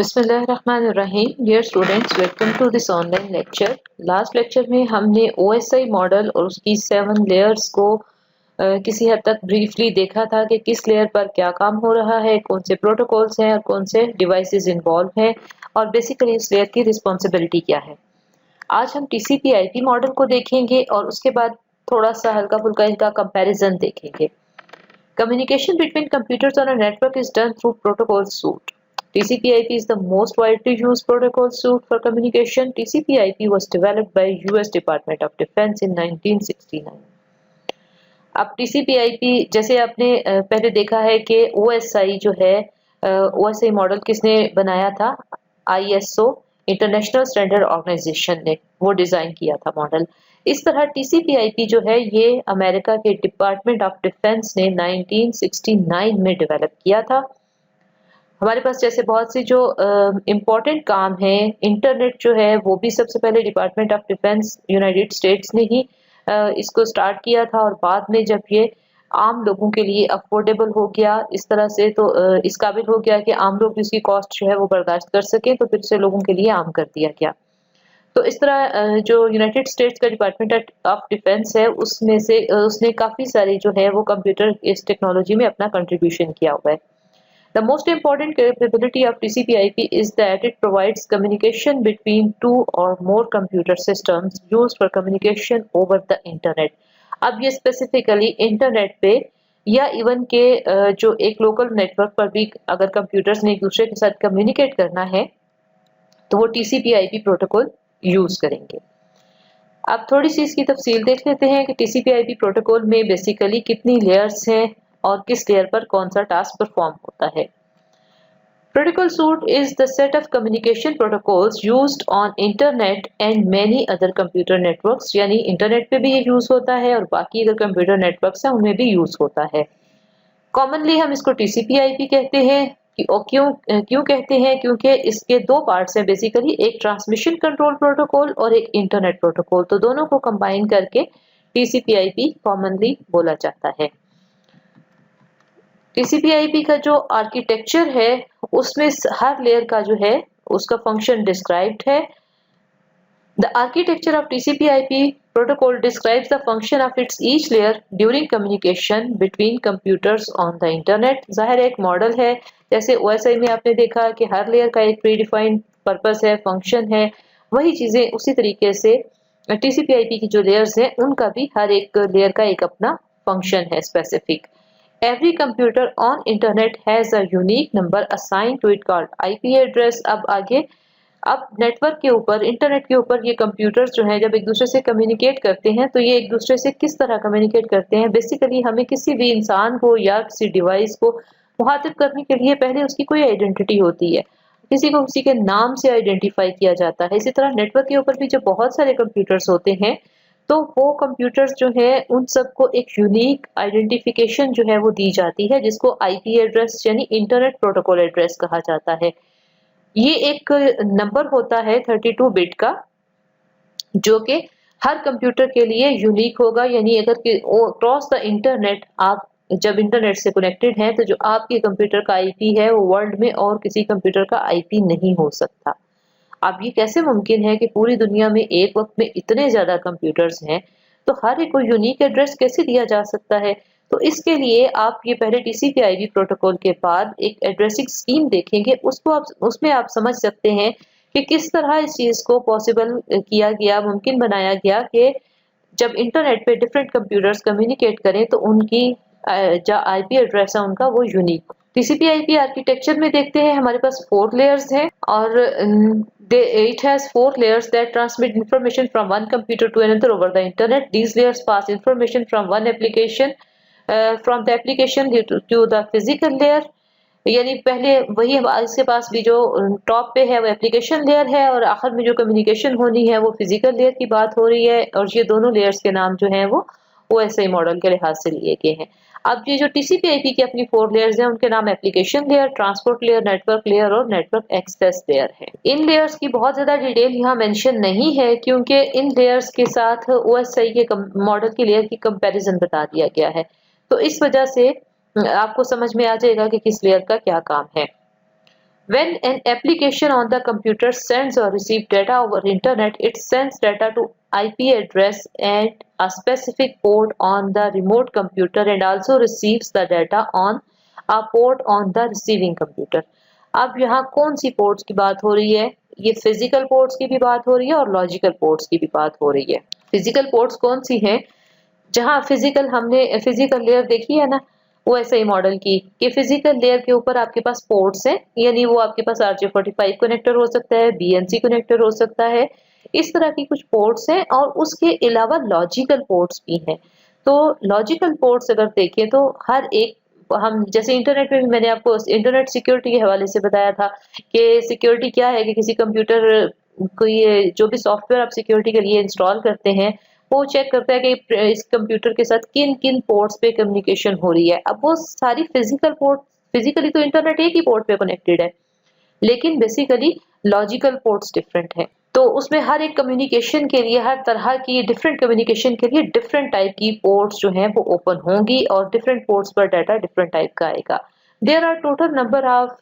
बिस्मिल्लाहिर्रहमानिर्रहीम। Dear students, welcome to this online lecture. Last lecture में हमने ओएसआई मॉडल और उसकी 7 लेयर्स को किसी हद तक ब्रीफली देखा था कि किस लेयर पर क्या काम हो रहा है, कौन से प्रोटोकॉल्स हैं और कौन से डिवाइसेस इन्वॉल्व हैं और बेसिकली इस लेयर की रिस्पॉन्सिबिलिटी क्या है। आज हम टीसीपी/आईपी मॉडल को देखेंगे और उसके बाद थोड़ा सा हल्का फुल्का इनका कंपैरिजन देखेंगे। Communication between computers on a network is done through protocol suite. TCP/IP is the most widely used protocol suite for communication. TCP/IP was developed by US Department of Defense in 1969. अब TCP/IP जैसे आपने पहले देखा है कि OSI जो है OSI model किसने बनाया था? ISO इंटरनेशनल स्टैंडर्ड ऑर्गेनाइजेशन ने वो डिजाइन किया था मॉडल। इस तरह TCP/IP जो है ये अमेरिका के डिपार्टमेंट ऑफ डिफेंस ने 1969 में डेवलप किया था। हमारे पास जैसे बहुत सी जो इम्पोर्टेंट काम है, इंटरनेट जो है वो भी सबसे पहले department of defence United states ने ही इसको स्टार्ट किया था और बाद में जब ये आम लोगों के लिए अफोर्डेबल हो गया इस तरह से तो इस काबिल हो गया कि आम लोग भी उसकी कॉस्ट जो है वो बर्दाश्त कर सके, तो फिर से लोगों के लिए आम कर दिया गया। तो इस तरह जो यूनाइटेड स्टेट्स का डिपार्टमेंट ऑफ डिफेंस है उसमें से उसने काफ़ी सारी जो है वो कंप्यूटर इस टेक्नोलॉजी में अपना कंट्रीब्यूशन किया हुआ है। The most important capability of TCP/IP is that it provides communication between two or more computer systems used for communication over the internet. अब ये स्पेसिफिकली इंटरनेट पे या इवन के जो एक लोकल नेटवर्क पर भी अगर कंप्यूटर्स ने एक दूसरे के साथ कम्युनिकेट करना है तो वो TCP/IP प्रोटोकॉल यूज करेंगे। अब थोड़ी सी इसकी तफसील देख लेते हैं कि TCP/IP प्रोटोकॉल में बेसिकली कितनी लेयर्स हैं और किस लेयर पर कौन सा टास्क परफॉर्म होता है। Protocol suite is the set of communication protocols used on internet and many other computer networks, यानी इंटरनेट पे भी ये यूज होता है और बाकी अगर कंप्यूटर नेटवर्क्स हैं उनमें भी यूज होता है। कॉमनली हम इसको TCP/IP कहते हैं कि और क्यों कहते हैं, क्योंकि इसके दो पार्ट्स हैं बेसिकली, एक ट्रांसमिशन कंट्रोल प्रोटोकॉल और एक इंटरनेट प्रोटोकॉल, तो दोनों को कंबाइन करके TCP/IP कॉमनली बोला जाता है। TCP/IP का जो आर्किटेक्चर है उसमें हर लेयर का जो है उसका फंक्शन डिस्क्राइब्ड है। The architecture of TCP/IP protocol describes the function of its each layer during communication between computers on the internet. जाहिर एक मॉडल है, जैसे OSI में आपने देखा कि हर लेयर का एक प्रीडिफाइंड पर्पस है, फंक्शन है, वही चीजें उसी तरीके से TCP/IP की जो लेयर्स हैं उनका भी हर एक लेयर का एक अपना फंक्शन है specific. Every computer on internet has a unique number assigned to it called IP address। अब नेटवर्क के ऊपर, इंटरनेट के ऊपर ये कंप्यूटर्स जो हैं जब एक दूसरे से कम्युनिकेट करते हैं तो ये एक दूसरे से किस तरह कम्युनिकेट करते हैं, बेसिकली हमें किसी भी इंसान को या किसी डिवाइस को मुखातिब करने के लिए पहले उसकी कोई आइडेंटिटी होती है, किसी को किसी के नाम से आइडेंटिफाई किया जाता है। इसी तरह नेटवर्क के ऊपर भी जब बहुत सारे कंप्यूटर्स होते हैं तो वो कंप्यूटर्स जो है उन सबको एक यूनिक आइडेंटिफिकेशन जो है वो दी जाती है, जिसको IP एड्रेस यानी इंटरनेट प्रोटोकॉल एड्रेस कहा जाता है। ये एक नंबर होता है 32 बिट का, जो कि हर कंप्यूटर के लिए यूनिक होगा, यानी अगर क्रॉस द इंटरनेट आप जब इंटरनेट से कनेक्टेड हैं तो जो आपके कंप्यूटर का IP है वो वर्ल्ड में और किसी कंप्यूटर का IP नहीं हो सकता। अब ये कैसे मुमकिन है कि पूरी दुनिया में एक वक्त में इतने ज्यादा कंप्यूटर्स हैं, तो हर एक को यूनिक एड्रेस कैसे दिया जा सकता है? तो इसके लिए आप ये पहले TCP/IP प्रोटोकॉल के बाद एक एड्रेसिंग स्कीम देखेंगे, उसमें आप समझ सकते हैं कि किस तरह इस चीज को पॉसिबल किया गया, मुमकिन बनाया गया कि जब इंटरनेट पे डिफरेंट कंप्यूटर्स कम्युनिकेट करें तो उनकी जो IP एड्रेस है उनका वो यूनिक। TCP/IP आर्किटेक्चर में देखते हैं हमारे पास 4 लेयर्स हैं और it has 4 layers that transmit information from one computer to another over the internet. These layers pass information from one application from the application to the physical layer। यानी पहले वही इसके पास भी जो टॉप पे है वो एप्लीकेशन लेयर है और आखिर में जो कम्युनिकेशन होनी है वो फिजिकल लेयर की बात हो रही है, और ये दोनों लेयर्स के नाम जो हैं वो OSI मॉडल के लिहाज से लिए गए हैं। अब ये जो TCP/IP की अपनी 4 लेयर्स हैं उनके नाम application layer, transport layer, network layer और नेटवर्क एक्सेस लेयर है। इन लेयर्स की बहुत ज्यादा डिटेल यहाँ मेंशन नहीं है क्योंकि इन लेयर्स के साथ OSI के मॉडल की लेयर की कंपैरिजन बता दिया गया है, तो इस वजह से आपको समझ में आ जाएगा कि किस लेयर का क्या काम है। When an application on the computer sends or receives data over internet, it sends data to IP address at a specific port on the remote computer and also receives the data on a port on the receiving computer. अब यहाँ कौन सी ports की बात हो रही है? ये physical ports की भी बात हो रही है और लॉजिकल पोर्ट्स की भी बात हो रही है। फिजिकल पोर्ट्स कौन सी हैं? जहाँ फिजिकल हमने फिजिकल लेयर देखी है ना, वो ऐसे ही मॉडल की कि फिजिकल लेयर के ऊपर आपके पास पोर्ट्स हैं, यानी वो आपके पास RJ45 कनेक्टर हो सकता है, BNC कनेक्टर हो सकता है, इस तरह की कुछ पोर्ट्स हैं और उसके अलावा लॉजिकल पोर्ट्स भी हैं। तो लॉजिकल पोर्ट्स अगर देखें तो हर एक, हम जैसे इंटरनेट में भी मैंने आपको इंटरनेट सिक्योरिटी के हवाले से बताया था कि सिक्योरिटी क्या है कि किसी कंप्यूटर कोई जो भी सॉफ्टवेयर आप सिक्योरिटी के लिए इंस्टॉल करते हैं वो चेक करता है कि इस कंप्यूटर के साथ किन किन पोर्ट्स पे कम्युनिकेशन हो रही है। अब वो सारी फिजिकल पोर्ट, फिजिकली तो इंटरनेट एक ही पोर्ट पे कनेक्टेड है, लेकिन बेसिकली लॉजिकल पोर्ट्स डिफरेंट है। तो उसमें हर एक कम्युनिकेशन के लिए, हर तरह की डिफरेंट कम्युनिकेशन के लिए डिफरेंट टाइप की पोर्ट्स जो हैं वो ओपन होंगी और डिफरेंट पोर्ट्स पर डाटा डिफरेंट टाइप का आएगा। There are total number of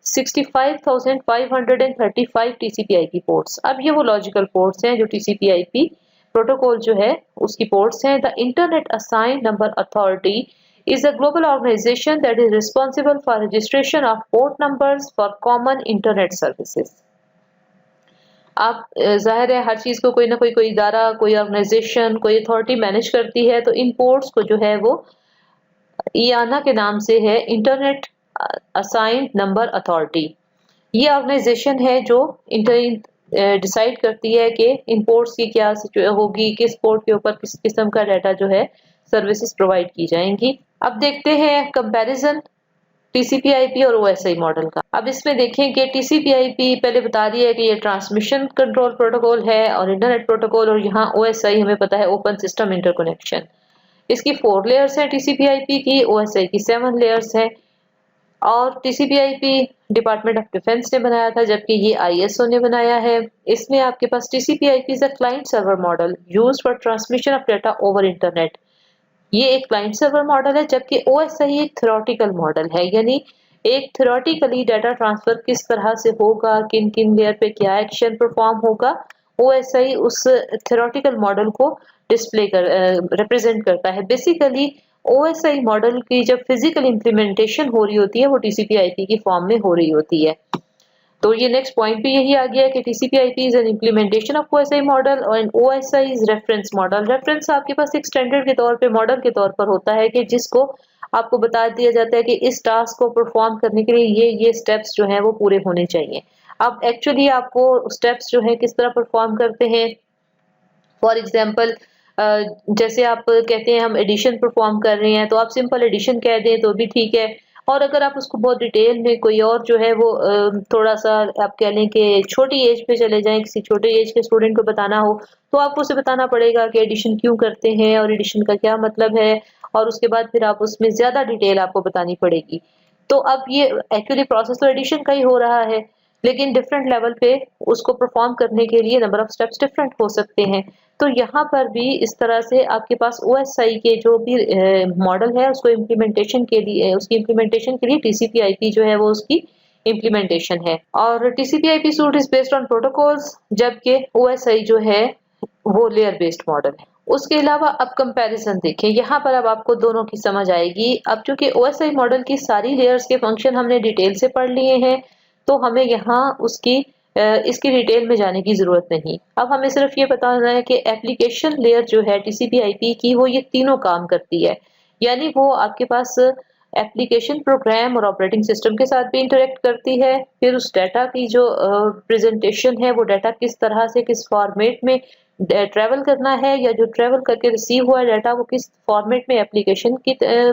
65,535 TCP/IP ports. अब ये वो लॉजिकल पोर्ट्स हैं जो TCP/IP प्रोटोकॉल जो है उसकी पोर्ट्स हैं। The internet assigned number authority is a global organization that is responsible for registration of port numbers for common internet services। आप जाहिर है हर चीज को कोई ना कोई इदारा, कोई ऑर्गेनाइजेशन, कोई अथॉरिटी मैनेज करती है, तो इन पोर्ट्स को जो है वो IANA के नाम से है, इंटरनेट असाइंड नंबर अथॉरिटी। ये ऑर्गेनाइजेशन है जो डिसाइड करती है कि इन पोर्ट्स की क्या होगी, किस पोर्ट के ऊपर किस किस्म का डाटा जो है सर्विसेज प्रोवाइड की जाएंगी। अब देखते हैं कंपैरिजन TCP/IP और OSI मॉडल का। अब इसमें देखें कि TCP/IP पहले बता दिया है कि ये ट्रांसमिशन कंट्रोल प्रोटोकॉल है और इंटरनेट प्रोटोकॉल, और यहाँ OSI हमें पता है ओपन सिस्टम इंटरकनेक्शन। इसकी 4 लेयर्स हैं TCP/IP की, OSI की 7 लेयर्स हैं। और TCP/IP डिपार्टमेंट ऑफ डिफेंस ने बनाया था, जबकि ये ISO ने बनाया है। इसमें आपके पास TCP/IP is a client server model used for transmission of data over internet. ये एक क्लाइंट सर्वर मॉडल है, जबकि OSI एक थ्योरेटिकल मॉडल है, यानी एक थ्योरेटिकली डाटा ट्रांसफर किस तरह से होगा, किन किन लेयर पे क्या एक्शन परफॉर्म होगा, OSI उस थ्योरेटिकल मॉडल को डिस्प्ले कर रिप्रेजेंट करता है। बेसिकली OSI मॉडल की जब फिजिकल इम्प्लीमेंटेशन हो रही होती है वो TCP/IP की फॉर्म में हो रही होती है। तो ये नेक्स्ट पॉइंट भी यही आ गया कि TCP/IP is an implementation of OSI model और OSI is reference model. Reference आपके पास एक स्टैंडर्ड के तौर पे, मॉडल के तौर पर होता है कि जिसको आपको बता दिया जाता है कि इस टास्क को परफॉर्म करने के लिए ये स्टेप्स जो हैं वो पूरे होने चाहिए। अब एक्चुअली आपको स्टेप्स जो है किस तरह परफॉर्म करते हैं, फॉर एग्जाम्पल जैसे आप कहते हैं हम एडिशन परफॉर्म कर रहे हैं, तो आप सिंपल एडिशन कह दें तो भी ठीक है। और अगर आप उसको बहुत डिटेल में कोई और जो है वो थोड़ा सा आप कह लें कि छोटी एज पे चले जाएं, किसी छोटे एज के स्टूडेंट को बताना हो तो आपको उसे बताना पड़ेगा कि एडिशन क्यों करते हैं और एडिशन का क्या मतलब है, और उसके बाद फिर आप उसमें ज्यादा डिटेल आपको बतानी पड़ेगी। तो अब ये एक्चुअली प्रोसेस तो एडिशन का ही हो रहा है, लेकिन डिफरेंट लेवल पे उसको परफॉर्म करने के लिए नंबर ऑफ स्टेप्स डिफरेंट हो सकते हैं। तो यहाँ पर भी इस तरह से आपके पास OSI के जो भी मॉडल है उसको इम्प्लीमेंटेशन के लिए, उसकी इम्प्लीमेंटेशन के लिए TCP/IP जो है वो उसकी इम्प्लीमेंटेशन है। और TCP/IP suit is based on protocols, जबकि OSI जो है वो लेयर बेस्ड मॉडल है। उसके अलावा अब कंपैरिजन देखें, यहाँ पर अब आपको दोनों की समझ आएगी। अब चूंकि OSI मॉडल की सारी लेयर्स के फंक्शन हमने डिटेल से पढ़ लिए हैं, तो हमें यहाँ इसकी डिटेल में जाने की जरूरत नहीं। अब हमें सिर्फ ये बताना है कि एप्लीकेशन लेयर जो है TCP/IP की वो ये तीनों काम करती है, यानी वो आपके पास एप्लीकेशन प्रोग्राम और ऑपरेटिंग सिस्टम के साथ भी इंटरेक्ट करती है। फिर उस डाटा की जो प्रेजेंटेशन है, वो डाटा किस तरह से किस फॉर्मेट में ट्रेवल करना है, या जो ट्रेवल करके रिसीव हुआ डाटा वो किस फॉर्मेट में एप्लीकेशन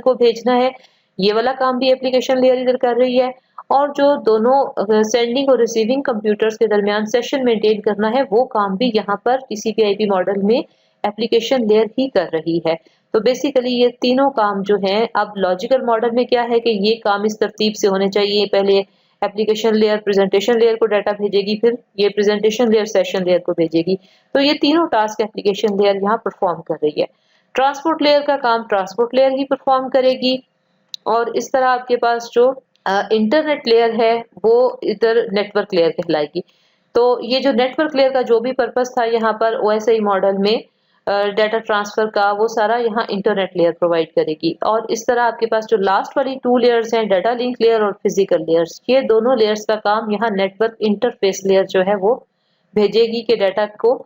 को भेजना है, ये वाला काम भी एप्लीकेशन लेयर इधर कर रही है। और जो दोनों सेंडिंग और रिसीविंग कंप्यूटर्स के दरमियान सेशन मेंटेन करना है, वो काम भी यहाँ पर TCP/IP मॉडल में एप्लीकेशन लेयर ही कर रही है। तो बेसिकली ये तीनों काम जो हैं, अब लॉजिकल मॉडल में क्या है कि ये काम इस तरतीब से होने चाहिए, पहले एप्लीकेशन लेयर प्रेजेंटेशन लेयर को डाटा भेजेगी, फिर ये प्रेजेंटेशन लेयर सेशन लेयर को भेजेगी। तो ये तीनों टास्क एप्लीकेशन लेयर यहाँ परफॉर्म कर रही है। ट्रांसपोर्ट लेयर का काम ट्रांसपोर्ट लेयर ही परफॉर्म करेगी। और इस तरह आपके पास जो इंटरनेट लेयर है वो इधर नेटवर्क लेयर कहलाएगी। तो ये जो नेटवर्क लेयर का जो भी पर्पस था यहाँ पर ओएसआई मॉडल में डाटा ट्रांसफर का, वो सारा यहाँ इंटरनेट लेयर प्रोवाइड करेगी। और इस तरह आपके पास जो लास्ट वाली 2 लेयर्स हैं, डाटा लिंक लेयर और फिजिकल लेयर्स, ये दोनों लेयर्स का काम यहाँ नेटवर्क इंटरफेस लेयर जो है वो भेजेगी कि डाटा को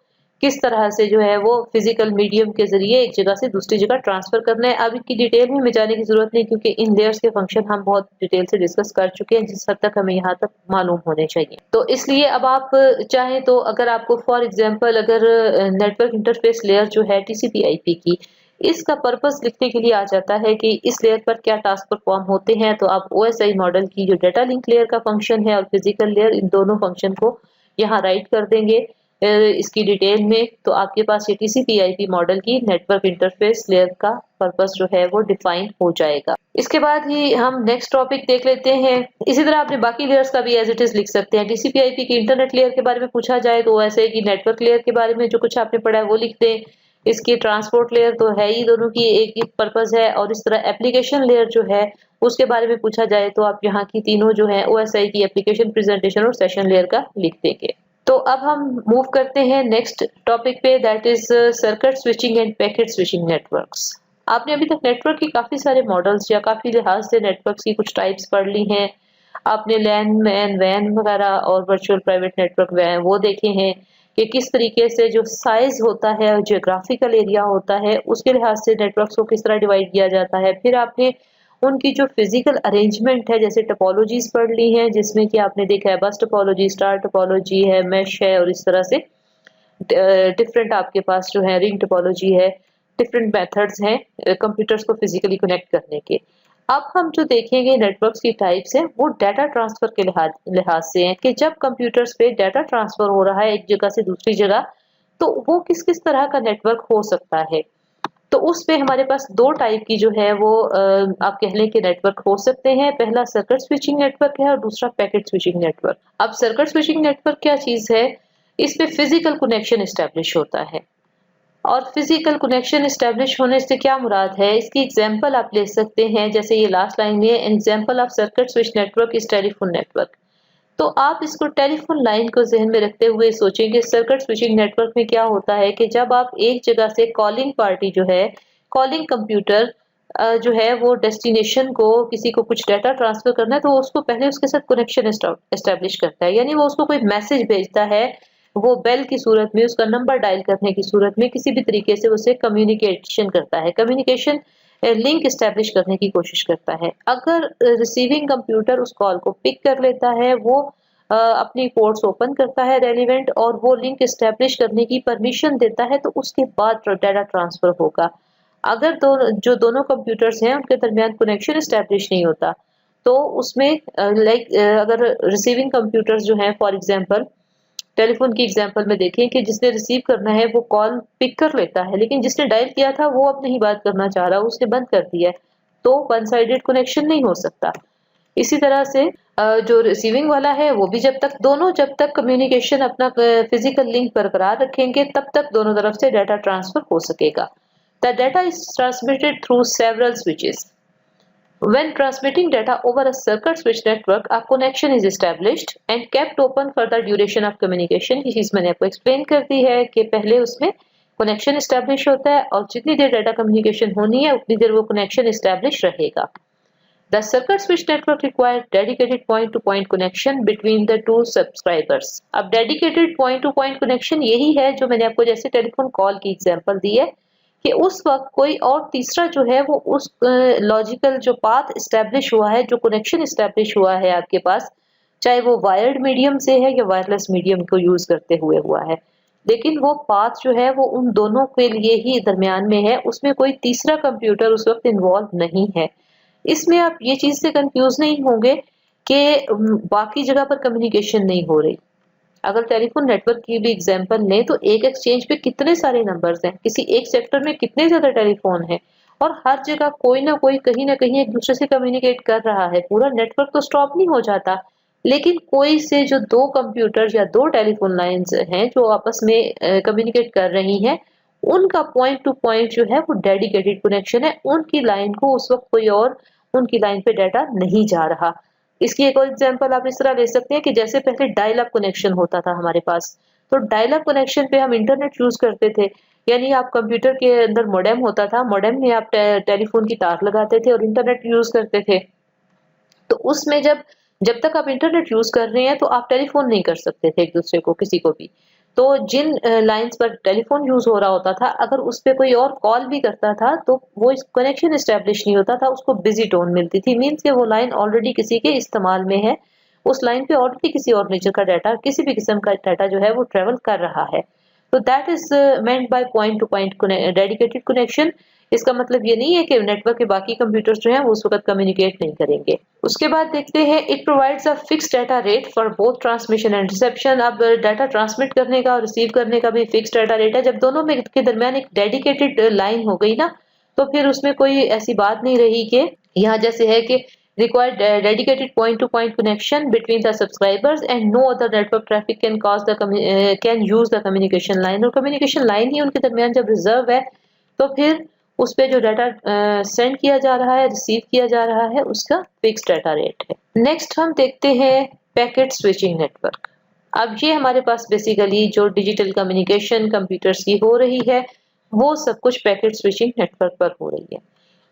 किस तरह से जो है वो फिजिकल मीडियम के जरिए एक जगह से दूसरी जगह ट्रांसफर करना है। अब इनकी डिटेल में हमें जाने की जरूरत नहीं, क्योंकि इन लेयर्स के फंक्शन हम बहुत डिटेल से डिस्कस कर चुके हैं, जिस हद तक हमें यहाँ तक मालूम होने चाहिए। तो इसलिए अब आप चाहें तो, अगर आपको फॉर एग्जांपल अगर नेटवर्क इंटरफेस लेयर जो है टीसीपी/आईपी की, इसका पर्पस लिखने के लिए आ जाता है कि इस लेयर पर क्या टास्क परफॉर्म होते हैं, तो आप ओएसआई मॉडल की जो डाटा लिंक लेयर का फंक्शन है और फिजिकल लेयर, इन दोनों फंक्शन को यहाँ राइट कर देंगे इसकी डिटेल में। तो आपके पास ये टीसीपी/आईपी मॉडल की नेटवर्क इंटरफेस लेयर का पर्पस जो है वो डिफाइन हो जाएगा। इसके बाद ही हम नेक्स्ट टॉपिक देख लेते हैं। इसी तरह आपने बाकी लेयर्स का भी एज इट इज लिख सकते हैं। टीसीपी/आईपी की इंटरनेट लेयर के बारे में पूछा जाए तो ऐसे की नेटवर्क लेयर के बारे में जो कुछ आपने पढ़ा है वो लिख दें। इसकी ट्रांसपोर्ट लेयर तो है ही, दोनों की एक ही पर्पस है। और इस तरह एप्लीकेशन लेयर जो है उसके बारे में पूछा जाए तो आप यहाँ की तीनों जो है ओएसआई की एप्लीकेशन, प्रेजेंटेशन और सेशन लेयर का लिख देंगे। तो अब हम मूव करते हैं नेक्स्ट टॉपिक पे, that is circuit switching end packet switching networks. आपने अभी तक नेटवर्क की काफी सारे मॉडल्स या काफी लिहाज से नेटवर्क्स की कुछ टाइप्स पढ़ ली हैं। आपने लैन, मैन, वैन वगैरह और वर्चुअल प्राइवेट नेटवर्क वो देखे हैं कि किस तरीके से जो साइज होता है, जियोग्राफिकल एरिया होता है, उसके लिहाज से नेटवर्क्स को किस तरह डिवाइड किया जाता है। फिर आपने उनकी जो फिजिकल अरेंजमेंट है, जैसे टोपोलॉजीज पढ़ ली हैं, जिसमें कि आपने देखा है बस टोपोलॉजी, स्टार टोपोलॉजी है, मैश है, और इस तरह से डिफरेंट आपके पास जो है रिंग टोपोलॉजी है। डिफरेंट मेथड्स हैं कंप्यूटर्स को फिजिकली कनेक्ट करने के। अब हम जो देखेंगे नेटवर्क्स की टाइप्स हैं वो डाटा ट्रांसफर के लिहाज से हैं कि जब कंप्यूटर्स पे डाटा ट्रांसफर हो रहा है एक जगह से दूसरी जगह, तो वो किस किस तरह का नेटवर्क हो सकता है। तो उस पे हमारे पास 2 टाइप की जो है वो आप कह लें कि नेटवर्क हो सकते हैं। पहला सर्किट स्विचिंग नेटवर्क है और दूसरा पैकेट स्विचिंग नेटवर्क। अब सर्किट स्विचिंग नेटवर्क क्या चीज है? इस पे फिजिकल कनेक्शन एस्टेब्लिश होता है। और फिजिकल कनेक्शन एस्टेब्लिश होने से क्या मुराद है, इसकी एग्जांपल आप ले सकते हैं। जैसे ये लास्ट लाइन में, an example of circuit switch network is telephone network. तो आप इसको टेलीफोन लाइन को ज़हन में रखते हुए सोचेंगे सर्किट स्विचिंग नेटवर्क में क्या होता है कि जब आप एक जगह से कॉलिंग पार्टी जो है, कॉलिंग कंप्यूटर जो है वो डेस्टिनेशन को किसी को कुछ डाटा ट्रांसफर करना है, तो उसको पहले उसके साथ कनेक्शन एस्टेब्लिश करता है। यानी वो उसको कोई मैसेज भेजता है, वो बेल की सूरत में, उसका नंबर डायल करने की सूरत में किसी भी तरीके से उसे कम्युनिकेशन करता है, कम्युनिकेशन लिंक एस्टेब्लिश करने की कोशिश करता है। अगर रिसीविंग कंप्यूटर उस कॉल को पिक कर लेता है, वो अपनी पोर्ट्स ओपन करता है रेलिवेंट, और वो लिंक एस्टेब्लिश करने की परमिशन देता है, तो उसके बाद डाटा ट्रांसफर होगा। अगर दोनों कंप्यूटर्स हैं उनके दरमियान कनेक्शन एस्टेब्लिश नहीं होता, तो उसमें अगर रिसीविंग कंप्यूटर्स जो हैं, फॉर एग्जांपल टेलीफोन की एग्जांपल में देखें कि जिसने रिसीव करना है वो कॉल पिक कर लेता है, लेकिन जिसने डायल किया था वो अब नहीं बात करना चाह रहा, उसने बंद कर दिया है, तो वन साइडेड कनेक्शन नहीं हो सकता। इसी तरह से जो रिसीविंग वाला है वो भी जब तक कम्युनिकेशन अपना फिजिकल लिंक बरकरार रखेंगे, तब तक दोनों तरफ से डाटा ट्रांसफर हो सकेगा। The data is transmitted through several switches. When transmitting data over a circuit switch network, a connection is established and kept open for the duration of communication। ये चीज मैंने आपको एक्सप्लेन कर दी है कि पहले उसमें कनेक्शन एस्टेब्लिश होता है और जितनी देर डाटा कम्युनिकेशन होनी है उतनी देर वो कनेक्शन एस्टेब्लिश रहेगा। The circuit switch network requires dedicated point-to-point connection between the two subscribers। अब dedicated point-to-point connection यही है जो मैंने आपको जैसे टेलीफोन कॉल की एग्जांपल दी है कि उस वक्त कोई और तीसरा जो है वो उस लॉजिकल जो पाथ एस्टेब्लिश हुआ है, जो कनेक्शन एस्टेब्लिश हुआ है आपके पास, चाहे वो वायर्ड मीडियम से है या वायरलेस मीडियम को यूज करते हुए हुआ है, लेकिन वो पाथ जो है वो उन दोनों के लिए ही दरमियान में है, उसमें कोई तीसरा कंप्यूटर उस वक्त इन्वॉल्व नहीं है। इसमें आप ये चीज से कंफ्यूज नहीं होंगे कि बाकी जगह पर कम्युनिकेशन नहीं हो रही। अगर टेलीफोन नेटवर्क की भी एग्जांपल लें तो एक एक्सचेंज पे कितने सारे नंबर्स हैं, किसी एक सेक्टर में कितने ज्यादा टेलीफोन हैं, और हर जगह कोई ना कोई कहीं ना कहीं एक दूसरे से कम्युनिकेट कर रहा है। पूरा नेटवर्क तो स्टॉप नहीं हो जाता, लेकिन कोई से जो 2 कंप्यूटर या 2 टेलीफोन लाइंस हैं जो आपस में कम्युनिकेट कर रही हैं, उनका पॉइंट टू पॉइंट जो है वो डेडिकेटेड कनेक्शन है। उनकी लाइन को उस वक्त कोई और उनकी लाइन पे डाटा नहीं जा रहा। इसकी एक और एग्जांपल आप इस तरह ले सकते हैं कि जैसे पहले डायल अप कनेक्शन होता था हमारे पास, तो डायल अप कनेक्शन पे हम इंटरनेट यूज करते थे, यानी आप कंप्यूटर के अंदर मॉडेम होता था, मॉडेम में आप टेलीफोन की तार लगाते थे और इंटरनेट यूज करते थे। तो उसमें जब जब तक आप इंटरनेट यूज कर रहे हैं तो आप टेलीफोन नहीं कर सकते थे एक दूसरे को, किसी को भी। तो जिन लाइंस पर टेलीफोन यूज हो रहा होता था, अगर उस पे कोई और कॉल भी करता था तो वो कनेक्शन एस्टेब्लिश नहीं होता था, उसको बिजी टोन मिलती थी, मीन्स के वो लाइन ऑलरेडी किसी के इस्तेमाल में है, उस लाइन पे ऑलरेडी किसी और नेचर का डाटा, किसी भी किस्म का डाटा जो है वो ट्रेवल कर रहा है। तो that is meant by point two point dedicated connection. इसका मतलब ये नहीं है कि नेटवर्क के बाकी कंप्यूटर्स जो हैं वो उस वक्त कम्युनिकेट नहीं करेंगे। उसके बाद देखते हैं, it provides a fixed data rate for both transmission and reception. अब डाटा ट्रांसमिट करने का और रिसीव करने का भी फिक्स्ड डाटा रेट है। जब दोनों में के दरमियान एक डेडिकेटेड लाइन हो गई ना, तो फिर उसमें कोई ऐसी बात नहीं रही कि यहाँ जैसे है कि required dedicated point-to-point connection between the subscribers and no other network traffic can use the communication line। और communication line ही उनके दरमियान जब रिजर्व है तो फिर उस पे जो डाटा सेंड किया जा रहा है, रिसीव किया जा रहा है, उसका फिक्स डाटा रेट है। नेक्स्ट हम देखते हैं पैकेट स्विचिंग नेटवर्क। अब ये हमारे पास बेसिकली जो डिजिटल कम्युनिकेशन कंप्यूटर्स की हो रही है वो सब कुछ पैकेट स्विचिंग नेटवर्क पर हो रही है।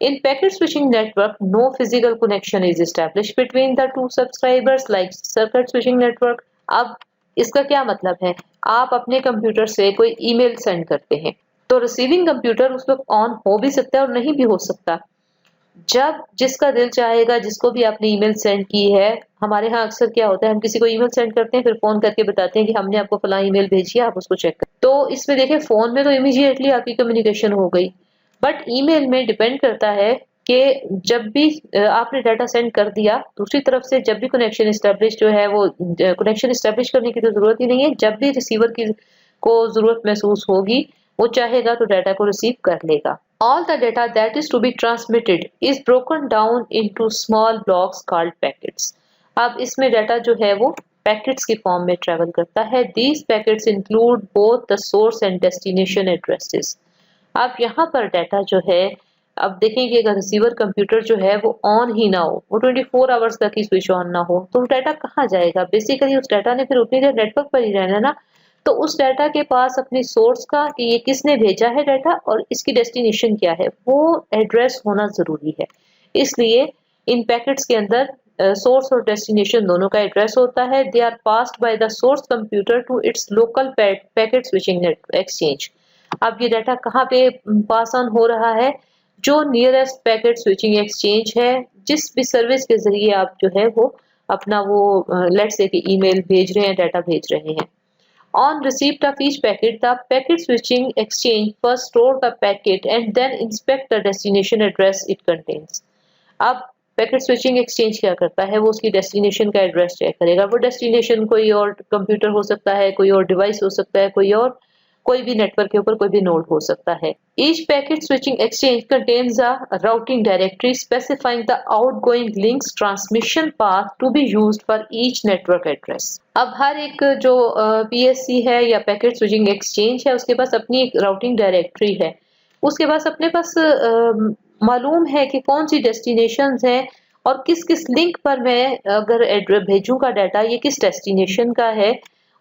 In packet switching network, no physical connection is established between the two subscribers like circuit switching network। अब इसका क्या मतलब है, आप अपने कंप्यूटर से कोई ईमेल सेंड करते हैं तो रिसीविंग कंप्यूटर उस वक्त ऑन हो भी सकता है और नहीं भी हो सकता। जब जिसका दिल चाहेगा, जिसको भी आपने ईमेल सेंड की है, हमारे यहाँ अक्सर क्या होता है, हम किसी को ईमेल सेंड करते हैं फिर फोन करके बताते हैं कि हमने आपको फला ईमेल भेजी है, आप उसको चेक करें। तो इसमें देखें, फोन में तो इमीडिएटली आपकी कम्युनिकेशन हो गई, बट ईमेल में डिपेंड करता है कि जब भी आपने डाटा सेंड कर दिया, दूसरी तरफ से जब भी कनेक्शन एस्टेब्लिश जो है वो कनेक्शन एस्टेब्लिश करने की तो जरूरत ही नहीं है, जब भी रिसीवर की को जरूरत महसूस होगी वो चाहेगा तो डाटा को रिसीव कर लेगा। All the data that is to be transmitted is broken down into small blocks called packets। अब इसमें डाटा जो है वो पैकेट्स की फॉर्म में ट्रेवल करता है। These packets include both the source and destination addresses। अब यहाँ पर डाटा जो है, अब देखेंगे अगर रिसीवर कंप्यूटर जो है वो ऑन ही ना हो, वो 24 आवर्स तक ही स्विच ऑन ना हो, तो डाटा कहाँ जाएगा? बेसिकली उस डाटा ने फिर उतनी देर नेटवर्क पर ही रहना ना। तो उस डाटा के पास अपने सोर्स का, कि ये किसने भेजा है डाटा और इसकी डेस्टिनेशन क्या है, वो एड्रेस होना जरूरी है। इसलिए इन पैकेट्स के अंदर सोर्स और डेस्टिनेशन दोनों का एड्रेस होता है। They are passed by the source computer to its local packet switching exchange. अब ये डाटा कहाँ पे पास ऑन हो रहा है? जो नियरेस्ट पैकेट स्विचिंग एक्सचेंज है, जिस भी सर्विस के जरिए आप जो है वो अपना वो लेट्स से कि ईमेल भेज रहे हैं, डाटा भेज रहे हैं। On receipt of each packet, the packet switching exchange first store the packet and then inspect the destination address it contains। अब पैकेट स्विचिंग एक्सचेंज क्या करता है, वो उसकी डेस्टिनेशन का एड्रेस चेक करेगा। वो डेस्टिनेशन कोई और कंप्यूटर हो सकता है, कोई और डिवाइस हो सकता है, कोई भी नेटवर्क के ऊपर कोई भी नोड हो सकता है। Each packet switching exchange contains a routing directory specifying the outgoing links transmission path to be used for each network address। अब हर एक जो PSC है या पैकेट स्विचिंग एक्सचेंज है, उसके पास अपनी एक राउटिंग डायरेक्टरी है। उसके पास अपने पास मालूम है कि कौन सी डेस्टिनेशंस हैं और किस किस लिंक पर मैं अगर एड्रेस भेजूंगा डाटा, ये किस डेस्टिनेशन का है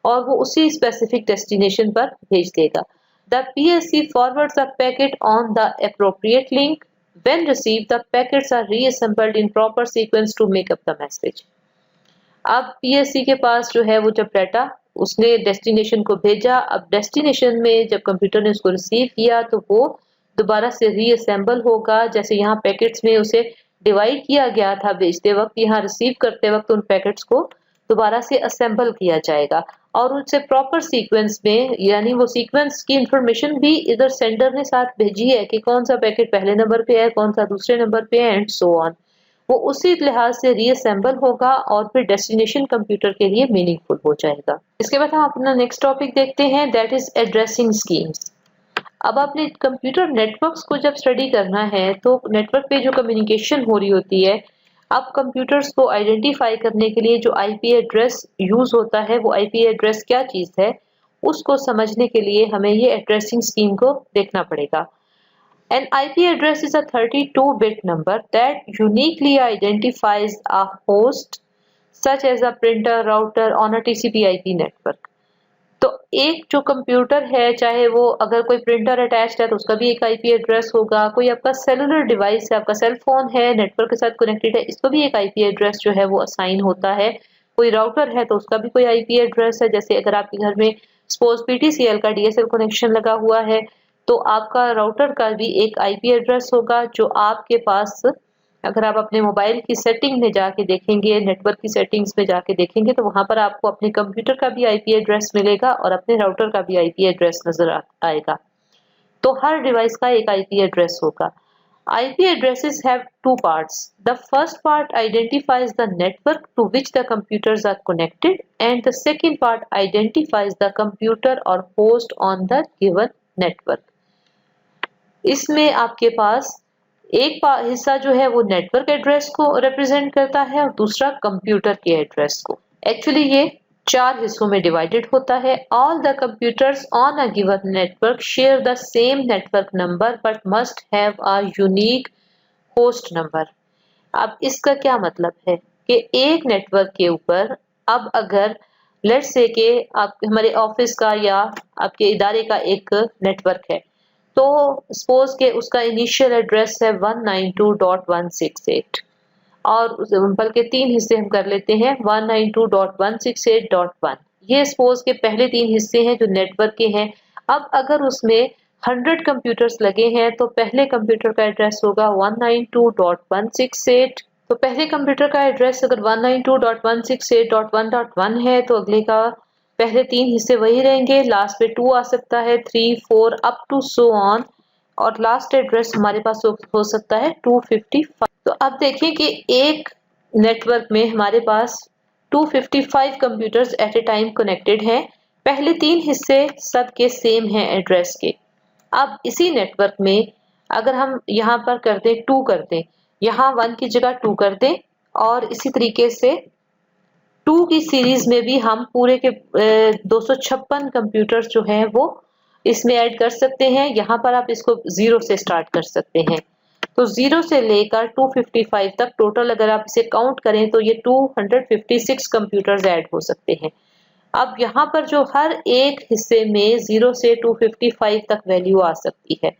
और वो उसी स्पेसिफिक डेस्टिनेशन पर भेज देगा। The PSC forwards the packet on the appropriate link। When received, the packets are reassembled in proper sequence to make up the message। अब PSC के पास जो है वो जब डाटा उसने डेस्टिनेशन को भेजा, अब डेस्टिनेशन में जब कंप्यूटर ने उसको रिसीव किया तो वो दोबारा से रीअसेंबल होगा। जैसे यहाँ पैकेट्स में उसे डिवाइड किया गया था भेजते वक्त, यहाँ रिसीव करते वक्त उन पैकेट्स को दोबारा से असेंबल किया जाएगा और उनसे प्रॉपर सीक्वेंस में, यानी वो सीक्वेंस की इंफॉर्मेशन भी इधर सेंडर ने साथ भेजी है कि कौन सा पैकेट पहले नंबर पे है, कौन सा दूसरे नंबर पे है एंड सो ऑन। वो उसी लिहाज से रीअसेंबल होगा और फिर डेस्टिनेशन कंप्यूटर के लिए मीनिंगफुल हो जाएगा। इसके बाद हम अपना नेक्स्ट टॉपिक देखते हैं, दैट इज एड्रेसिंग स्कीम्स। अब आपने कंप्यूटर नेटवर्क्स को जब स्टडी करना है तो नेटवर्क पे जो कम्युनिकेशन हो रही होती है, अब कंप्यूटर्स को आइडेंटिफाई करने के लिए जो आईपी एड्रेस यूज होता है, वो आईपी एड्रेस क्या चीज है, उसको समझने के लिए हमें ये एड्रेसिंग स्कीम को देखना पड़ेगा। An IP address is a 32-bit number that uniquely identifies a host such as a printer, router on a TCP/IP network। तो एक जो कंप्यूटर है, चाहे वो अगर कोई प्रिंटर अटैच्ड है तो उसका भी एक आईपी एड्रेस होगा, कोई आपका सेलुलर डिवाइस है, आपका सेल फोन है, नेटवर्क के साथ कनेक्टेड है, इसको भी एक आईपी एड्रेस जो है वो असाइन होता है। कोई राउटर है तो उसका भी कोई आईपी एड्रेस है, जैसे अगर आपके घर में सपोज पीटीसीएल का डीएसएल कनेक्शन लगा हुआ है तो आपका राउटर का भी एक आईपी एड्रेस होगा, जो आपके पास अगर आप अपने मोबाइल की सेटिंग में जाके देखेंगे, नेटवर्क की सेटिंग्स में जाके देखेंगे तो वहां पर आपको अपने कंप्यूटर का भी आईपी एड्रेस मिलेगा और अपने राउटर का भी आईपी एड्रेस नजर आएगा। तो हर डिवाइस का एक आईपी एड्रेस होगा। IP addresses have two parts. The first part identifies the network to which the computers are connected, and the second part identifies the computer or host on the given network. इसमें आपके पास एक हिस्सा जो है वो network address को represent करता है और दूसरा कंप्यूटर के एड्रेस को। एक्चुअली ये 4 हिस्सों में डिवाइडेड होता है। All the computers on a given network share the same network number but must have a unique host number. अब इसका क्या मतलब है कि एक नेटवर्क के ऊपर अब अगर लेट्स से कि आप हमारे ऑफिस का या आपके इदारे का एक नेटवर्क है, तो सपोज के उसका इनिशियल एड्रेस है 192.168 और बल्कि 3 हिस्से हम कर लेते हैं 192.168.1। ये सपोज के पहले 3 हिस्से हैं जो नेटवर्क के हैं। अब अगर उसमें 100 कंप्यूटर्स लगे हैं तो पहले कंप्यूटर का एड्रेस होगा 192.168। तो पहले कंप्यूटर का एड्रेस अगर 192.168.1.1 है तो अगले का पहले 3 हिस्से वही रहेंगे, लास्ट पे 2 आ सकता है, 3, 4 अप टू सो ऑन, और लास्ट एड्रेस हमारे पास हो सकता है 255। तो अब देखें कि एक नेटवर्क में हमारे पास 255 कंप्यूटर्स एट ए टाइम कनेक्टेड हैं। पहले 3 हिस्से सबके सेम हैं एड्रेस के। अब इसी नेटवर्क में अगर हम यहाँ पर कर दें 2 कर दें, यहाँ 1 की जगह 2 कर दें, और इसी तरीके से 2 की सीरीज में भी हम पूरे के 256 कंप्यूटर्स जो हैं वो इसमें ऐड कर सकते हैं। यहाँ पर आप इसको 0 से स्टार्ट कर सकते हैं। तो 0 से लेकर 255 तक टोटल अगर आप इसे काउंट करें तो ये 256 कंप्यूटर्स ऐड हो सकते हैं। अब यहाँ पर जो हर एक हिस्से में 0 से 255 तक वैल्यू आ सकती है।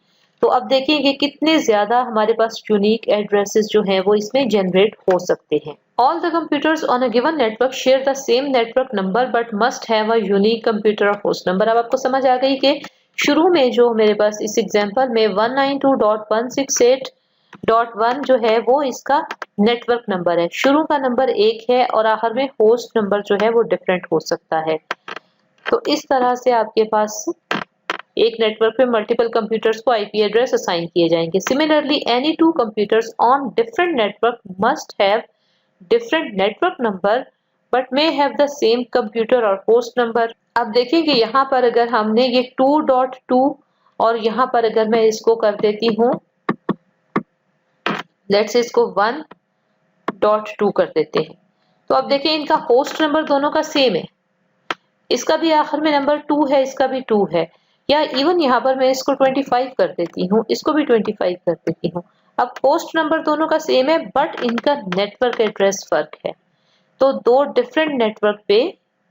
तो अब देखेंगे कितने ज्यादा हमारे पास यूनिक एड्रेसेस जो हैं वो इसमें जनरेट हो सकते हैं। All the computers on a given network share the same network number but must have a unique computer or host number। अब आपको समझ आ गई कि शुरू में जो मेरे पास इस एग्जांपल में 192.168.1 जो है वो इसका नेटवर्क नंबर है। शुरू का नंबर 1 है और आखिर में होस्ट नंबर जो है वो डिफरेंट हो सकता है। तो इस तरह से आपके पास एक नेटवर्क पे मल्टीपल कंप्यूटर्स को आईपी एड्रेस असाइन किए जाएंगे। Similarly any 2 computers on different network must have different network number but may have the same computer or host number। अब देखेंगे यहाँ पर अगर हमने ये 2.2 और यहाँ पर अगर मैं इसको कर देती हूँ, लेट्स इसको 1.2 कर देते हैं, तो अब देखें इनका होस्ट नंबर दोनों का सेम है। इसका भी आखिर में नंबर 2 है, इसका भी 2 है, या इवन यहाँ पर मैं इसको 25 कर देती हूँ, इसको भी 25 कर देती हूँ। अब होस्ट नंबर दोनों का सेम है बट इनका नेटवर्क एड्रेस फर्क है। तो 2 डिफरेंट नेटवर्क पे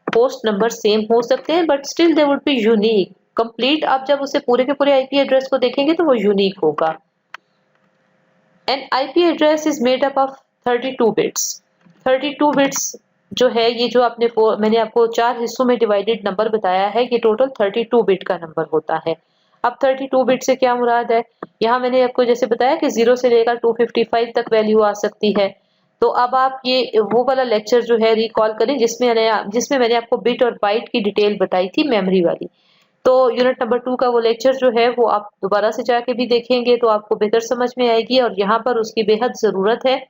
होस्ट नंबर सेम हो सकते हैं but still they would be unique complete. आप जब उसे पूरे के पूरे आईपी एड्रेस को देखेंगे तो वो यूनिक होगा। An IP address is made up of 32 bits. 32 bits जो है ये जो मैंने आपको 4 हिस्सों में डिवाइडेड नंबर बताया है, ये टोटल 32 बिट का नंबर होता है। अब 32 बिट से क्या मुराद है, यहाँ मैंने आपको जैसे बताया कि 0 से लेकर 255 तक वैल्यू आ सकती है। तो अब आप ये वो वाला लेक्चर जो है रिकॉल करें जिसमें मैंने आपको बिट और बाइट की डिटेल बताई थी, मेमोरी वाली। तो यूनिट नंबर 2 का वो लेक्चर जो है वो आप दोबारा से जाके भी देखेंगे तो आपको बेहतर समझ में आएगी, और यहाँ पर उसकी बेहद जरूरत है।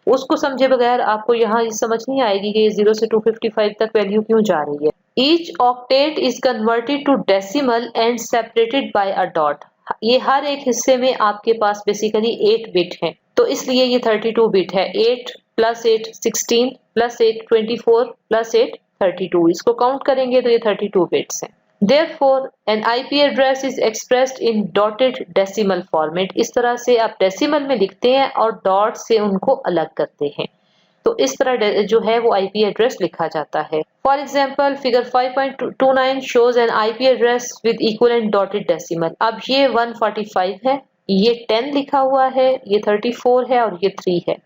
उसको समझे बगैर आपको यहाँ समझ नहीं आएगी कि 0 से 255 तक वैल्यू क्यों जा रही है। Each octet is converted to decimal and separated by a dot। ये हर एक हिस्से में आपके पास बेसिकली 8 बिट है, तो इसलिए ये 32 बिट है। 8 + 8 16 + 8 24 + 8 32। इसको काउंट करेंगे तो ये 32 बिट्स हैं। Therefore, an IP address is expressed in dotted decimal format। इस तरह से आप डेसिमल में लिखते हैं और डॉट से उनको अलग करते हैं। तो इस तरह जो है वो आईपी एड्रेस लिखा जाता है। For example figure 5.29 shows an IP address with equivalent dotted decimal। अब ये 145 है, ये 10 लिखा हुआ है, ये 34 है और ये 3 है।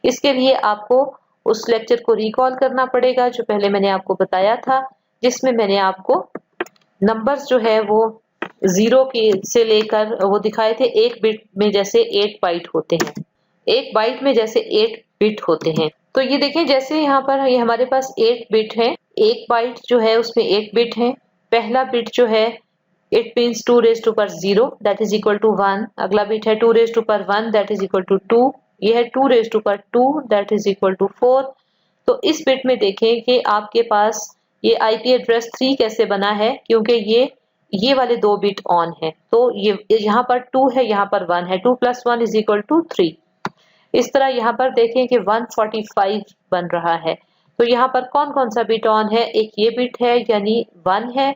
इसके लिए आपको उस लेक्चर को रिकॉल करना पड़ेगा जो पहले मैंने आपको बताया था, जिसमें मैंने आपको नंबर्स जो है वो 0 के से लेकर वो दिखाए थे। एक बिट में जैसे 8 बाइट होते हैं, एक बाइट में जैसे 8 बिट होते हैं। तो ये देखें, जैसे यहाँ पर ये हमारे पास 8 बिट है, एक बाइट जो है उसमें 8 बिट है। पहला बिट जो है it means 2 raised to power 0 that is equal to 1। अगला बिट है 2 raised to power 1 that is equal to 2। ये है 2 raised to power 2 that is equal to 4। तो इस बिट में देखें कि आपके पास ये आईपी एड्रेस 3 कैसे बना है, क्योंकि ये वाले 2 बिट ऑन है। तो ये यहाँ पर 2 है, यहाँ पर 1 है। 2 + 1 is equal to 3। इस तरह यहाँ पर देखें कि 145 बन रहा है। तो यहाँ पर कौन कौन सा बिट ऑन है? एक ये बिट है यानी 1 है,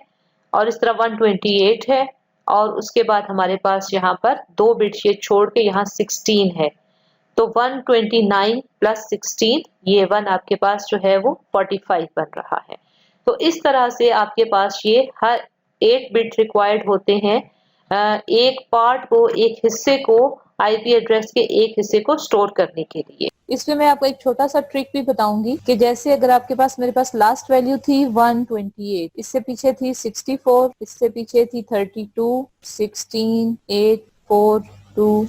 और इस तरह 128 है, और उसके बाद हमारे पास यहाँ पर 2 बिट्स ये छोड़ के यहाँ 16 है। तो 129 + 16 ये 1 आपके पास जो है वो 45 बन रहा है। तो इस तरह से आपके पास ये हर 8 बिट रिक्वायर्ड होते हैं एक पार्ट को, एक हिस्से को, आईपी एड्रेस के एक हिस्से को स्टोर करने के लिए। इसमें मैं आपको एक छोटा सा ट्रिक भी बताऊंगी कि जैसे अगर आपके पास, मेरे पास लास्ट वैल्यू थी 128, इससे पीछे थी 64, इससे पीछे थी 32, 16, 8, 4, 2,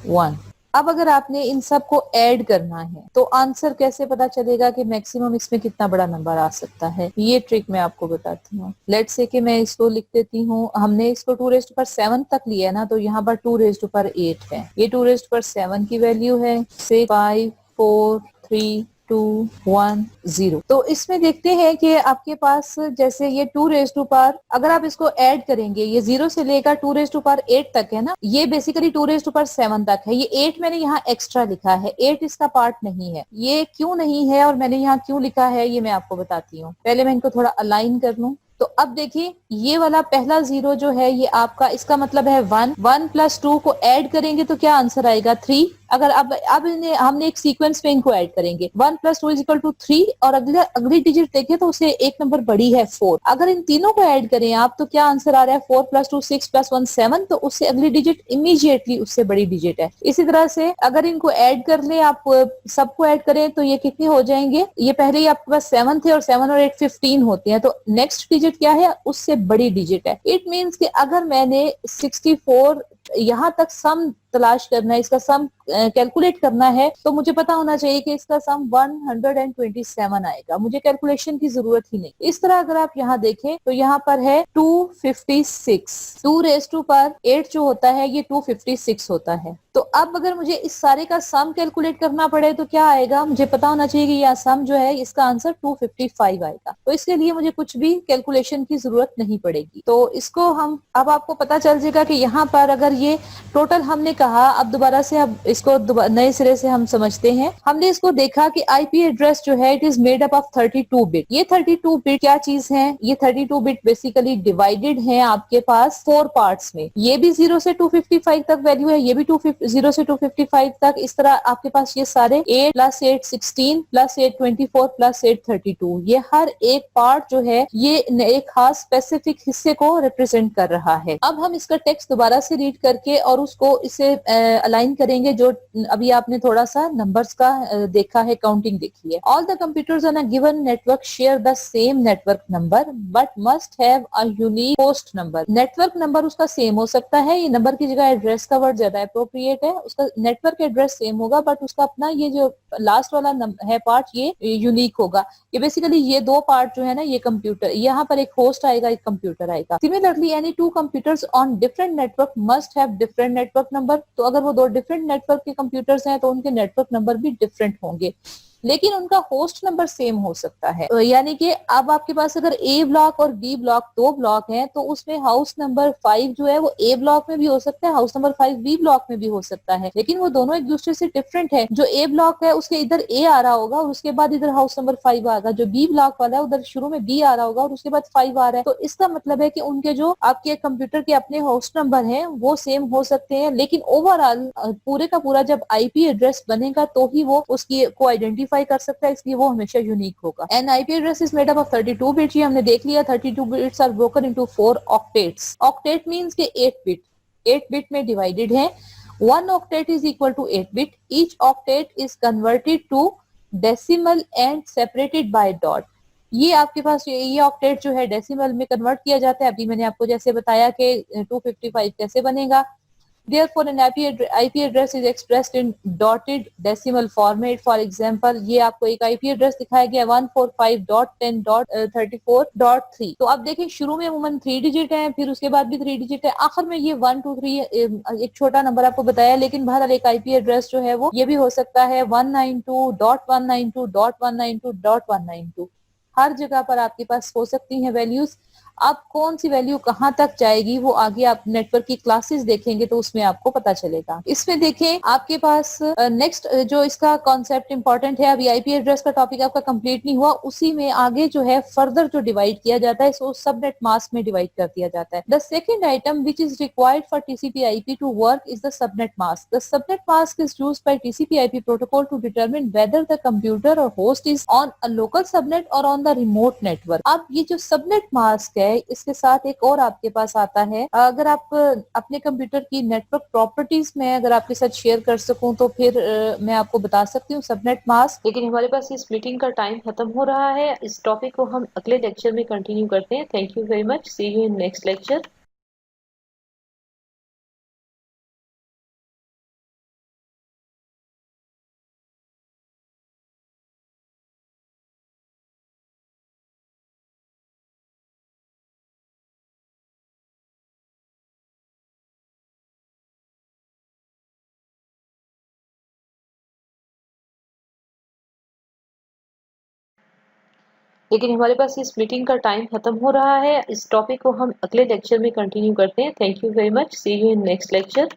1। अब अगर आपने इन सब को ऐड करना है तो आंसर कैसे पता चलेगा कि मैक्सिमम इसमें कितना बड़ा नंबर आ सकता है? ये ट्रिक मैं आपको बताती हूँ। लेट्स से कि मैं इसको लिख देती हूँ, हमने इसको 2 raised to power 7 तक लिया है ना, तो यहाँ पर 2 raised to power 8 है। ये 2 raised to power 7 की वैल्यू है 6, 5, 4, 3, 2, 1, 0। तो इसमें देखते हैं कि आपके पास जैसे ये 2 raised to power, अगर आप इसको ऐड करेंगे, ये 0 से लेकर 2 raised to power 8 तक है ना, ये बेसिकली 2 raised to power 7 तक है। ये 8 मैंने यहाँ एक्स्ट्रा लिखा है, 8 इसका पार्ट नहीं है। ये क्यों नहीं है और मैंने यहाँ क्यों लिखा है ये मैं आपको बताती हूँ। पहले मैं इनको थोड़ा अलाइन कर लूं। तो अब देखिए, ये वाला पहला 0 जो है ये आपका, इसका मतलब है 1। 1 + 2 को ऐड करेंगे तो क्या आंसर आएगा? 3। अगर अब हमने एक सीक्वेंस में इनको ऐड करेंगे, 1 + 2 = 3, और अगली डिजिट देखें तो उसे एक नंबर बड़ी है 4। अगर इन तीनों को ऐड करें आप तो क्या आंसर आ रहा है? 4 + 2 6 + 1 7। तो उससे अगली डिजिट इमीडिएटली उससे बड़ी डिजिट है। इसी तरह से अगर इनको ऐड कर ले, आप सबको ऐड करें तो ये कितने हो जाएंगे? ये पहले ही आपके पास 7 थे और 7 और 8 15 होते हैं, तो नेक्स्ट डिजिट क्या है? उससे बड़ी डिजिट है। इट मीन्स कि अगर मैंने 64 यहाँ तक सम तलाश करना है, इसका सम कैलकुलेट करना है, तो मुझे पता होना चाहिए कि इसका सम 127 आएगा। मुझे कैलकुलेशन की जरूरत ही नहीं। इस तरह अगर आप यहाँ देखें तो यहाँ पर है 256। 2 raised to power 8 जो होता है ये 256 होता है। तो अब अगर मुझे इस सारे का सम कैलकुलेट करना पड़े तो क्या आएगा? मुझे पता होना चाहिए कि यह सम जो है इसका आंसर 255 आएगा। तो इसके लिए मुझे कुछ भी कैलकुलेशन की जरूरत नहीं पड़ेगी। तो इसको हम, अब आपको पता चल जाएगा कि यहाँ पर अगर ये टोटल हमने कहा, अब दोबारा से अब इसको नए सिरे से हम समझते हैं। हमने इसको देखा कि आईपी एड्रेस जो है it is made up of 32 bit. ये 32 बिट क्या चीज है? ये 32 बिट बेसिकली डिवाइडेड है आपके पास 4 पार्ट्स में। ये भी 0 से 255 तक वैल्यू है, ये भी 0 से 255 तक। इस तरह आपके पास ये सारे 8 + 8 16 + 8 24 + 8 32, ये हर एक पार्ट जो है ये एक खास स्पेसिफिक हिस्से को रिप्रेजेंट कर रहा है। अब हम इसका टेक्स्ट दोबारा से रीड करके और उसको इसे अलाइन करेंगे। जो अभी आपने थोड़ा सा नंबर्स का देखा है, काउंटिंग देखी है। All the computers on a given network share the same network number but must have a unique host number. Network number उसका सेम हो सकता है, ये नंबर की जगह एड्रेस का वर्ड ज्यादा अप्रोप्रिएट है। उसका नेटवर्क एड्रेस सेम होगा बट उसका अपना ये जो लास्ट वाला है पार्ट ये यूनिक होगा। ये बेसिकली ये 2 पार्ट जो है ना, ये कंप्यूटर, यहाँ पर एक होस्ट आएगा, एक कंप्यूटर आएगा। Similarly any 2 computers on different network must have different network number. तो अगर वो 2 डिफरेंट नेटवर्क के कंप्यूटर्स हैं तो उनके नेटवर्क नंबर भी डिफरेंट होंगे, लेकिन उनका होस्ट नंबर सेम हो सकता है। यानी कि अब आपके पास अगर ए ब्लॉक और बी ब्लॉक 2 ब्लॉक हैं तो उसमें हाउस नंबर 5 जो है वो ए ब्लॉक में भी हो सकता है, हाउस नंबर 5 बी ब्लॉक में भी हो सकता है, लेकिन वो दोनों एक दूसरे से डिफरेंट है। जो ए ब्लॉक है उसके इधर ए आ रहा होगा और उसके बाद इधर हाउस नंबर 5 आएगा। जो बी ब्लॉक वाला है उधर शुरू में बी आ रहा होगा और उसके बाद 5 आ रहा है। तो इसका मतलब है कि उनके जो आपके कंप्यूटर के अपने होस्ट नंबर है वो सेम हो सकते हैं, लेकिन ओवरऑल पूरे का पूरा जब आईपी एड्रेस बनेगा तो ही वो उसकी को आइडेंटिफाई आइडेंटिफाई कर सकता है, इसलिए वो हमेशा यूनिक होगा। An IP address is made up of 32 bits. ये हमने देख लिया, 32 bits are broken into 4 octets. Octet means के 8 बिट, 8 बिट में डिवाइडेड है। 1 octet is equal to 8 bit. Each octet is converted to decimal and separated by dot. ये आपके पास ये ऑक्टेट जो है डेसिमल में कन्वर्ट किया जाता है। अभी मैंने आपको जैसे बताया कि 255 कैसे बनेगा। Therefore, an IP address is expressed in dotted decimal format. For example, ये आपको एक IP address दिखाया गया 145.10.34.3। तो अब देखिए शुरू में अमूमन 3 डिजिट है, फिर उसके बाद भी 3 डिजिट है, आखिर में ये 1 2 3 एक छोटा नंबर आपको बताया। लेकिन बहरहाल एक IP एड्रेस जो है वो ये भी हो सकता है 192.192.192.192। हर जगह पर आपके पास हो सकती हैं वैल्यूज। अब कौन सी वैल्यू कहां तक जाएगी वो आगे आप नेटवर्क की क्लासेस देखेंगे तो उसमें आपको पता चलेगा। इसमें देखें आपके पास नेक्स्ट जो इसका कॉन्सेप्ट इंपॉर्टेंट है, अभी आईपी एड्रेस का टॉपिक आपका कंप्लीट नहीं हुआ, उसी में आगे जो है फर्दर जो डिवाइड किया जाता है सो सबनेट मास्क में डिवाइड कर दिया जाता है। The second item which is required for TCP IP to work is the subnet mask. The subnet mask is used by TCP IP protocol to determine whether the computer और host is on a local subnet और on the remote network. अब ये जो subnet mask है इसके साथ एक और आपके पास आता है, अगर आप अपने कंप्यूटर की नेटवर्क प्रॉपर्टीज में अगर आपके साथ शेयर कर सकूं तो फिर मैं आपको बता सकती हूँ सबनेट मास्क। लेकिन हमारे पास इस मीटिंग का टाइम खत्म हो रहा है। इस टॉपिक को हम अगले लेक्चर में कंटिन्यू करते हैं। Thank you very much. See you in next lecture. लेकिन हमारे पास इस मीटिंग का टाइम खत्म हो रहा है। इस टॉपिक को हम अगले लेक्चर में कंटिन्यू करते हैं। Thank you very much. See you in next lecture.